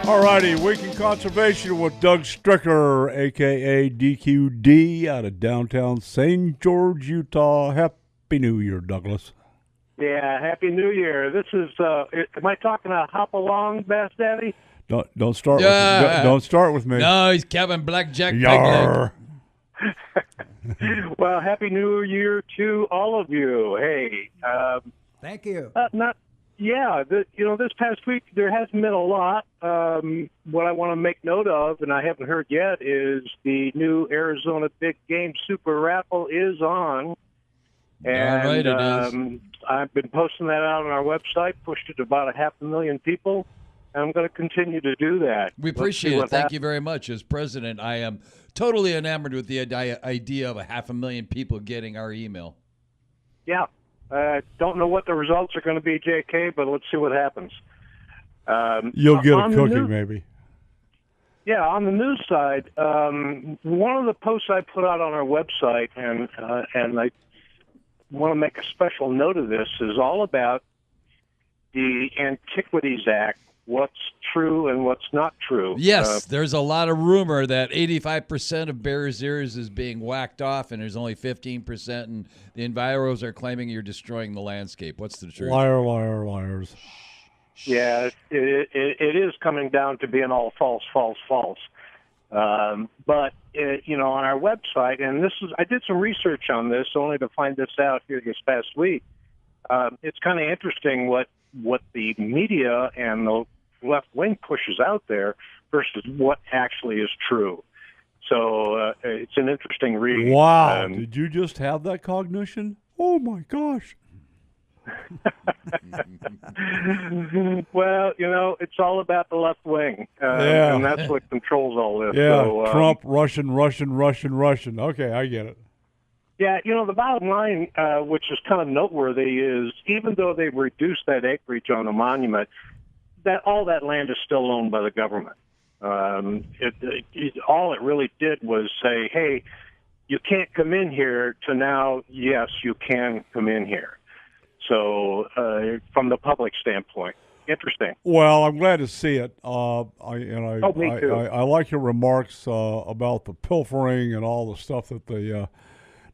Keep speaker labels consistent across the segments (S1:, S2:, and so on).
S1: All righty, Week in Conservation with Doug Stricker, a.k.a. DQD, out of downtown St. George, Utah. Happy New Year, Douglas.
S2: Yeah, Happy New Year. This is, am I talking a hop along, Bass Daddy?
S1: Don't start with me. Don't start with me.
S3: No, he's Kevin Blackjack
S1: Yar.
S2: Well, Happy New Year to all of you. Hey.
S4: Thank you.
S2: This past week there hasn't been a lot. What I want to make note of, and I haven't heard yet, is the new Arizona Big Game Super Raffle is on. And
S3: right, it is.
S2: I've been posting that out on our website, pushed it to about 500,000 people, and I'm going to continue to do that.
S3: We appreciate it. Thank you very much. As president, I am totally enamored with the idea of 500,000 people getting our email.
S2: Yeah. Don't know what the results are going to be, JK, but let's see what happens.
S1: You'll get a cookie, maybe.
S2: Yeah, on the news side, one of the posts I put out on our website, and I want to make a special note of this, is all about the Antiquities Act, what's true and what's not true.
S3: Yes, there's a lot of rumor that 85% of Bears Ears is being whacked off, and there's only 15%, and the enviros are claiming you're destroying the landscape. What's the truth?
S1: Liar, liar, liars.
S2: Yeah, it is coming down to being all false, false, false. But on our website, and I did some research on this only to find this out here this past week. It's kind of interesting what the media and the left wing pushes out there versus what actually is true. So it's an interesting read.
S1: Wow! Did you just have that cognition? Oh my gosh!
S2: Well, it's all about the left wing, and that's what controls all this.
S1: Yeah,
S2: so,
S1: Trump, Russian. Okay, I get it.
S2: Yeah, the bottom line, which is kind of noteworthy, is even though they've reduced that acreage on the monument, that all that land is still owned by the government. All it really did was say, hey, you can't come in here, to now, yes, you can come in here. So from the public standpoint, interesting.
S1: Well, I'm glad to see it.
S2: Me too.
S1: I like your remarks about the pilfering and all the stuff that the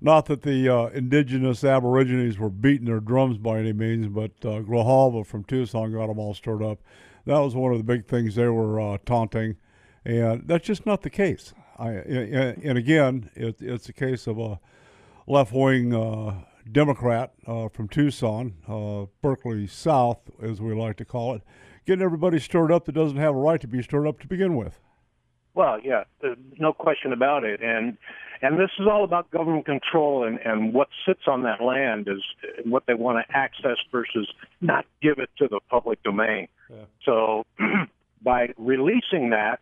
S1: not that the indigenous aborigines were beating their drums by any means, but Grijalva from Tucson got them all stirred up. That was one of the big things they were taunting, and that's just not the case. And again, it's a case of a left-wing Democrat from Tucson, Berkeley South, as we like to call it, getting everybody stirred up that doesn't have a right to be stirred up to begin with.
S2: Well, yeah, no question about it. And this is all about government control and what sits on that land is what they want to access versus not give it to the public domain. Yeah. So by releasing that,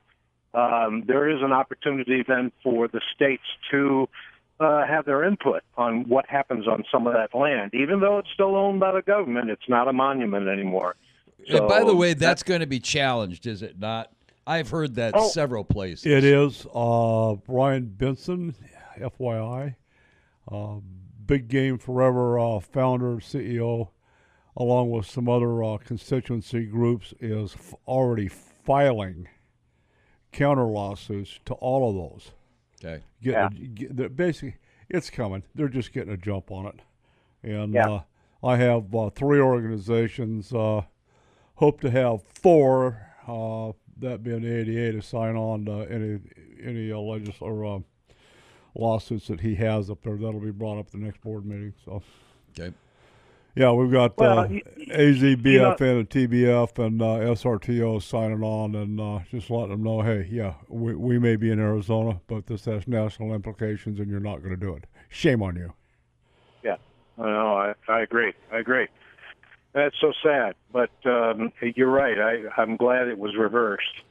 S2: there is an opportunity then for the states to have their input on what happens on some of that land. Even though it's still owned by the government, it's not a monument anymore. So,
S3: and by the way, that's going to be challenged, is it not? I've heard that several places.
S1: It is. Brian Benson, FYI, Big Game Forever founder, CEO, along with some other constituency groups, is already filing counter lawsuits to all of those.
S3: Okay.
S1: Basically, it's coming. They're just getting a jump on it. And I have 3 organizations, hope to have 4, that being the ADA, to sign on to any lawsuits that he has up there. That'll be brought up at the next board meeting. So,
S3: okay.
S1: Yeah, we've got AZBFN and TBF and SRTO signing on and just letting them know, hey, yeah, we may be in Arizona, but this has national implications and you're not going to do it. Shame on you.
S2: Yeah, I agree. That's so sad, but you're right. I'm glad it was reversed.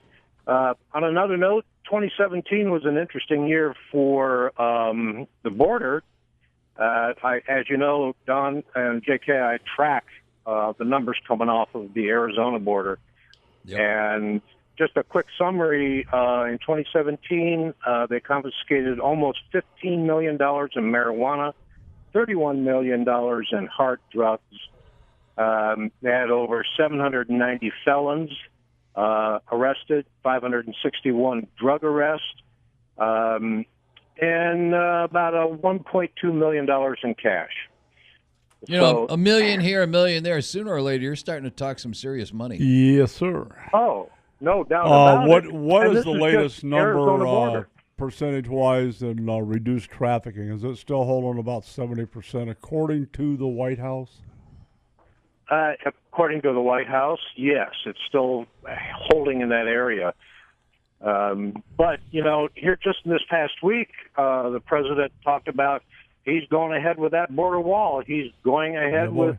S2: On another note, 2017 was an interesting year for the border. As you know, Don and JK, I track the numbers coming off of the Arizona border.
S3: Yep. And
S2: just a quick summary, in 2017, they confiscated almost $15 million in marijuana, $31 million in hard drugs. They had over 790 felons, arrested, 561 drug arrests, and about $1.2 million in cash.
S3: You know, a million here, a million there. Sooner or later, you're starting to talk some serious money.
S1: Yes, sir.
S2: Oh, no doubt about it.
S1: What
S2: And
S1: is
S2: this
S1: the
S2: is
S1: latest
S2: just Arizona
S1: number
S2: border.
S1: percentage-wise in reduced trafficking? Is it still holding about 70% according to the White House?
S2: According to the White House, yes, it's still holding in that area. But, you know, here just in this past week, the president talked about he's going ahead with that border wall. He's going ahead with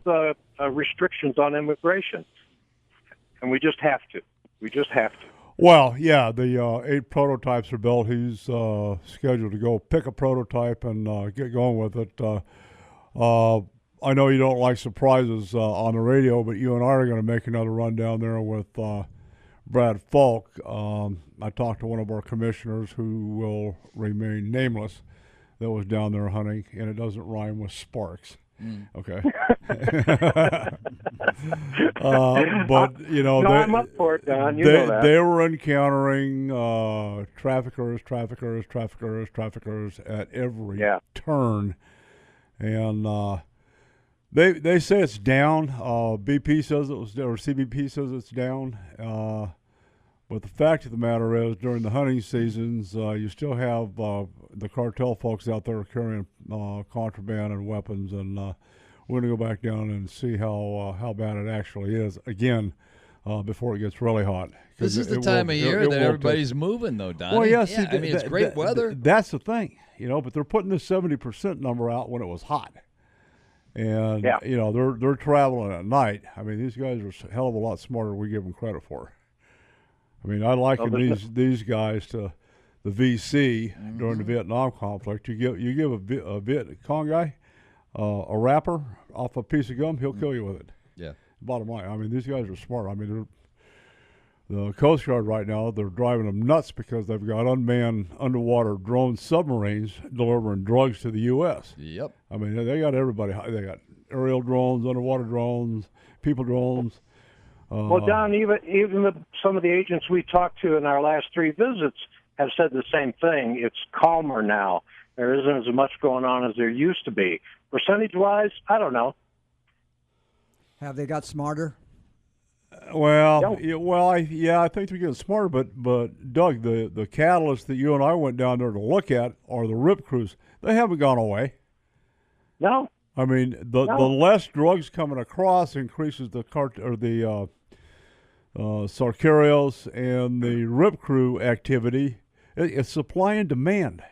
S2: restrictions on immigration. And we just have to. We just have to.
S1: Well, yeah, the 8 prototypes are built. He's scheduled to go pick a prototype and get going with it. I know you don't like surprises on the radio, but you and I are going to make another run down there with Brad Falk. I talked to one of our commissioners who will remain nameless that was down there hunting, and it doesn't rhyme with Sparks. Okay. But, you know,
S2: I'm up for it, Don. You know that.
S1: They were encountering traffickers at every turn. And they say it's down. BP says it was, or CBP says it's down. But the fact of the matter is, during the hunting seasons, you still have the cartel folks out there carrying contraband and weapons, and we're going to go back down and see how bad it actually is again before it gets really hot.
S3: This is the time of year that everybody's moving, though, Donnie.
S1: Well, yes,
S3: I mean, it's great weather.
S1: That's the thing, you know. But they're putting this 70% number out when it was hot, and you know they're traveling at night. I mean, these guys are a hell of a lot smarter than we give them credit for. I mean, I liken these guys to the VC during the Vietnam conflict. You give a Viet Cong guy a wrapper off a piece of gum, he'll kill you with it.
S3: Yeah.
S1: Bottom line, I mean, these guys are smart. I mean, the Coast Guard right now, they're driving them nuts because they've got unmanned underwater drone submarines delivering drugs to the U.S.
S3: Yep.
S1: I mean, they got everybody. They got aerial drones, underwater drones, people drones.
S2: Well, Don, even some of the agents we talked to in our last 3 visits have said the same thing. It's calmer now. There isn't as much going on as there used to be. Percentage-wise, I don't know.
S4: Have they got smarter?
S1: Well, I think they're getting smarter. But Doug, the catalyst that you and I went down there to look at are the RIP crews. They haven't gone away.
S2: No.
S1: I mean, the less drugs coming across increases the Sarkarios and the RIP crew activity. It's supply and demand.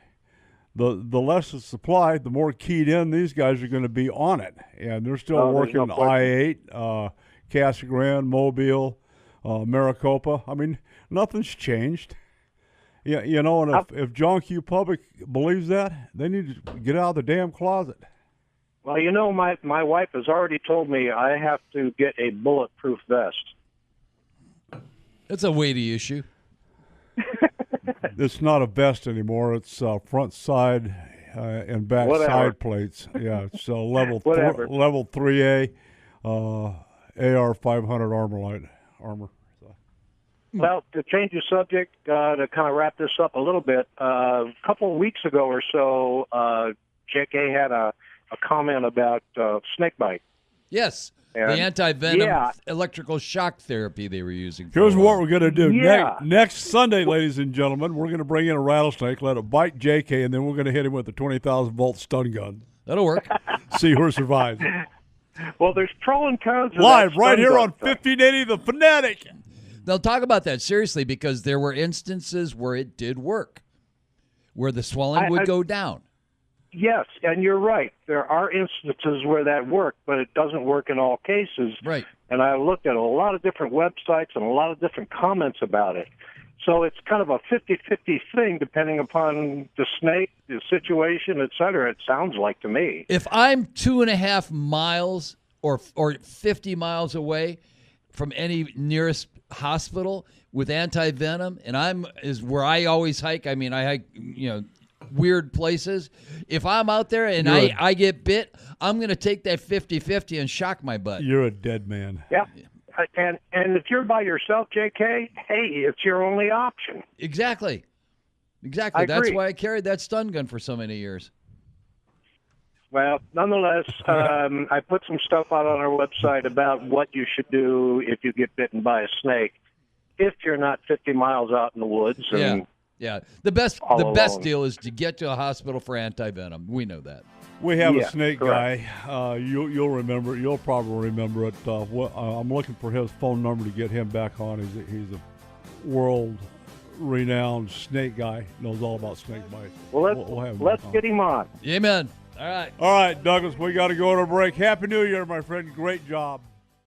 S1: The less the supply, the more keyed in these guys are going to be on it. And they're still working I-8, Casa Grande, Mobile, Maricopa. I mean, nothing's changed. Yeah, you know, and if John Q. Public believes that, they need to get out of the damn closet.
S2: Well, you know, my wife has already told me I have to get a bulletproof vest.
S3: It's a weighty issue.
S1: It's not a vest anymore. It's front side and back side plates. Yeah, it's level 3A AR 500 armor. So.
S2: Well, to change the subject, to kind of wrap this up a little bit, a couple of weeks ago or so, JK had a comment about snake bite.
S3: Yes. And the anti-venom electrical shock therapy they were using.
S1: Here's what we're going to do. Next Sunday, ladies and gentlemen, we're going to bring in a rattlesnake, let it bite JK, and then we're going to hit him with a 20,000-volt stun gun.
S3: That'll work.
S1: See who survives.
S2: Well, there's pro and cons.
S1: Live right here on 1580 The Fanatic.
S3: They'll talk about that seriously because there were instances where it did work, where the swelling would go down.
S2: Yes, and you're right. There are instances where that worked, but it doesn't work in all cases.
S3: Right.
S2: And I looked at a lot of different websites and a lot of different comments about it. So it's kind of a 50-50 thing depending upon the snake, the situation, et cetera, it sounds like to me.
S3: If I'm 2.5 miles or 50 miles away from any nearest hospital with anti-venom, and is where I always hike. I mean, I hike, weird places. If I'm out there and I get bit, I'm going to take that 50-50 and shock my butt.
S1: You're a dead man.
S2: Yeah. and if you're by yourself, JK, hey, it's your only option.
S3: Exactly.
S2: I
S3: That's
S2: agree.
S3: why I carried that stun gun for so many years.
S2: Well, nonetheless, I put some stuff out on our website about what you should do if you get bitten by a snake, if you're not 50 miles out in the woods. And
S3: Yeah. The best
S2: alone.
S3: deal is to get to a hospital for anti-venom. We know that.
S1: We have a
S2: Yeah,
S1: snake
S2: correct.
S1: guy. You'll remember. You'll probably remember it. I'm looking for his phone number to get him back on. He's a world-renowned snake guy. Knows all about snake bites.
S2: Well,
S1: We'll have him
S2: let's
S1: back on.
S2: get him on.
S3: Amen. All right.
S1: All right, Douglas. We got to go to break. Happy New Year, my friend. Great job.